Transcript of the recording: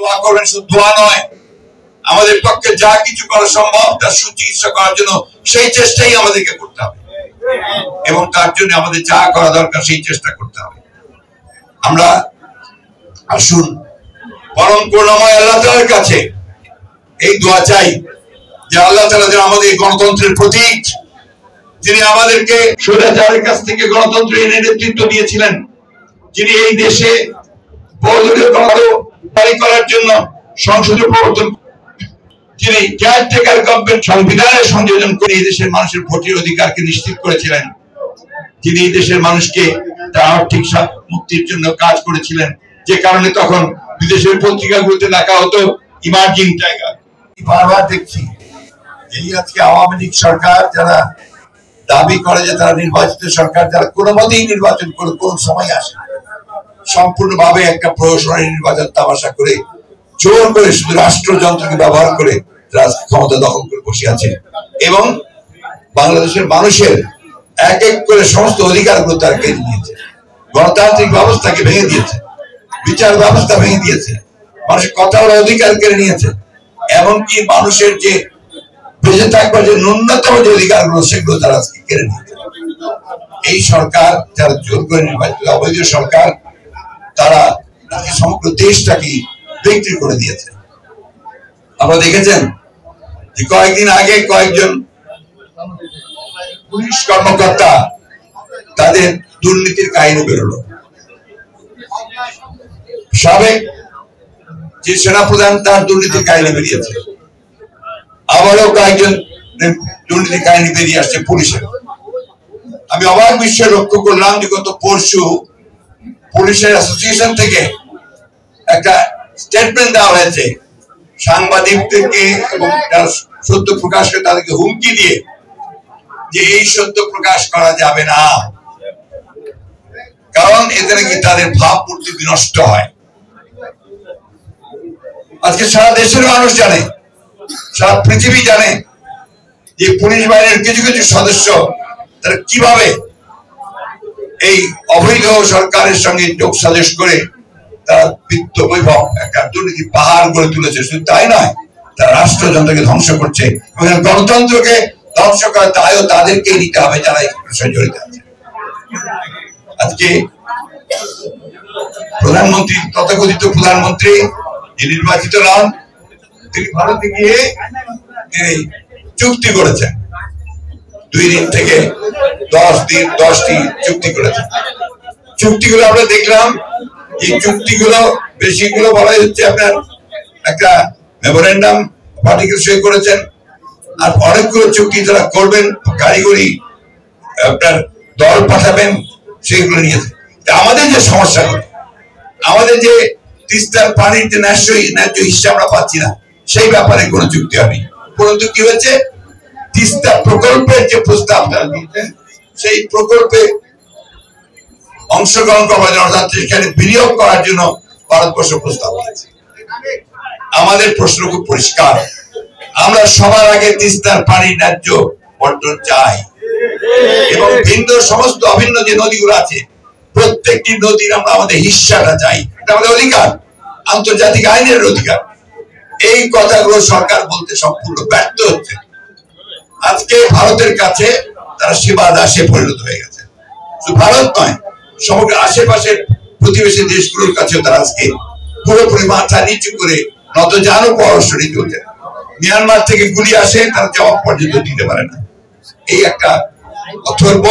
দোয়া করবেন, শুধু দোয়া নয়, আমাদের পক্ষে যা কিছু করা সম্ভব তার সুচিকিৎসা করার জন্য সেই চেষ্টাই আমাদেরকে করতে হবে এবং তার জন্য আমাদের যা করা দরকার সেই চেষ্টা করতে হবে। আমরা আসুন পরম করুণাময় আল্লাহ তাআলার কাছে এই দোয়া চাই যে আল্লাহ তাআলা যেন আমাদের গণতন্ত্রের প্রতীক, যিনি আমাদেরকে স্বৈরাচারের কাছ থেকে গণতন্ত্র এনে নেতৃত্ব দিয়েছিলেন, যিনি এই দেশে বহুদলীয় গণতন্ত্র জারি করার জন্য সংসদে প্রবর্তন, যিনি কেয়ারটেকার গভর্নমেন্ট সংবিধানের সংযোজন করে এই দেশের মানুষের ভোটের অধিকারকে নিশ্চিত করেছিলেন, যিনি এই দেশের মানুষকে তার আর্থিক মুক্তির জন্য কাজ করেছিলেন, যে কারণে তখন বিদেশের পত্রিকাগুলোতে লেখা হতো ইমার্জিং টাইগার। বারবার দেখছি এই আজকে আওয়ামী লীগ সরকার যারা দাবি করে যে তারা নির্বাচিত সরকার, যারা কোনো মতেই নির্বাচন করে কোন সময় আসে, সম্পূর্ণভাবে একটা প্রহসনের নির্বাচন তামাশা করে জোর করে শুধু রাষ্ট্রযন্ত্রকে ব্যবহার করে ক্ষমতা দখল করে বসে আছে এবং বাংলাদেশের মানুষের এক এক করে সমস্ত অধিকারগুলো তারা কেড়ে নিয়েছে, গণতান্ত্রিক ব্যবস্থাকে ভেঙে দিয়েছে, বিচার ব্যবস্থা ভেঙে দিয়েছে, মানুষের কথা বলার অধিকার কেড়ে নিয়েছে, এমনকি মানুষের যে বেঁচে থাকবার যে ন্যূনতম যে অধিকারগুলো সেগুলো তারা আজকে কেড়ে নিয়েছে। এই সরকার যারা জোর করে নির্বাচিত অবৈধ সরকার, তারা সমগ্র দেশটাকে বিক্রি করে দিয়েছে। আপনারা দেখেছেন যে কয়েকদিন আগে কয়েকজন পুলিশ কর্মকর্তা তাদের দুর্নীতির কাহিনী বেরোলো। সাবেক যে সেনাপ্রধান তার দুর্নীতির কাহিনী বেরিয়েছে, আবারও কয়েকজন দুর্নীতির কাহিনী বেরিয়ে আসছে পুলিশের। আমি অবাক বিশ্বে লক্ষ্য করলাম যে গত পরশু পুলিশের অ্যাসোসিয়েশন থেকে একটা স্টেটমেন্ট দেওয়া হয়েছে সাংবাদিকদেরকে এবং সত্য প্রকাশকে তাদেরকে হুমকি দিয়ে যে এই সত্য প্রকাশ করা যাবে না, কারণ এতে নাকি তাদের ভাবমূর্তি বিনষ্ট হয়। আজকে সারা দেশের মানুষ জানে, সারা পৃথিবী জানে যে পুলিশ বাহিনীর কিছু কিছু সদস্য তারা কিভাবে এই অবৈধ সরকারের সঙ্গে যোগ সাজস করে তারা বিত্ত বৈভব একটা দুর্নীতি পাহাড় গড়ে তুলেছে। শুধু তাই নয়, তারা রাষ্ট্রযন্ত্রকে ধ্বংস করছে এবং গণতন্ত্রকে ধ্বংস করার দায়ও তাদেরকেই নিতে হবে যারা এই বিষয়ে জড়িত আছে। আজকে প্রধানমন্ত্রী, তথাকথিত প্রধানমন্ত্রী যে নির্বাচিত নন, তিনি ভারতে গিয়ে চুক্তি করেছেন, 2 দিন থেকে 10টি চুক্তি করেছেন। চুক্তিগুলো আমরা দেখলাম, এই চুক্তিগুলো বেশিগুলো বলা হচ্ছে আপনার একটা মেমোরেন্ডাম পার্টিকেল সই করেছেন, আর অনেকগুলো চুক্তি যারা করবেন কারিগরি আপনার দল পাঠাবেন সেগুলো নিয়েছে। আমাদের যে সমস্যাগুলো, আমাদের যে তিস্তার পানির যে ন্যায্য হিস্সা আমরা পাচ্ছি না, সেই ব্যাপারে কোনো চুক্তি হয়নি। পরন্তু কি হয়েছে, তিস্তা প্রকল্পের যে প্রস্তাব দিয়েছেন সেই প্রকল্পে অংশগ্রহণ করার জন্য, সেখানে বিনিয়োগ করার জন্য ভারতবর্ষ প্রস্তাব দিয়েছে। আমাদের প্রশ্ন খুব পরিষ্কার, আমরা সবার আগে তিস্তার পানির ন্যায্য বন্টন চাই এবং ভিন্ন সমস্ত অভিন্ন যে নদীগুলো আছে প্রত্যেকটি নদীর আমরা আমাদের হিস্সাটা চাই, এটা আমাদের অধিকার, আন্তর্জাতিক আইনের অধিকার। এই কথাগুলো সরকার বলতে সম্পূর্ণ ব্যর্থ হচ্ছে। আজকে ভারতের কাছে তারা সেবা দাসে পরিণত হয়ে গেছে। শুধু ভারত নয়, সমগ্র আশেপাশের প্রতিবেশী দেশগুলোর কাছে তারা আজকে পুরোপুরি মাথা নিচু করে নতজানু পররাষ্ট্র নীতি হচ্ছে। মিয়ানমার থেকে গুলি আসে, তারা জবাব পর্যন্ত দিতে পারে না। এই একটা অথর্ব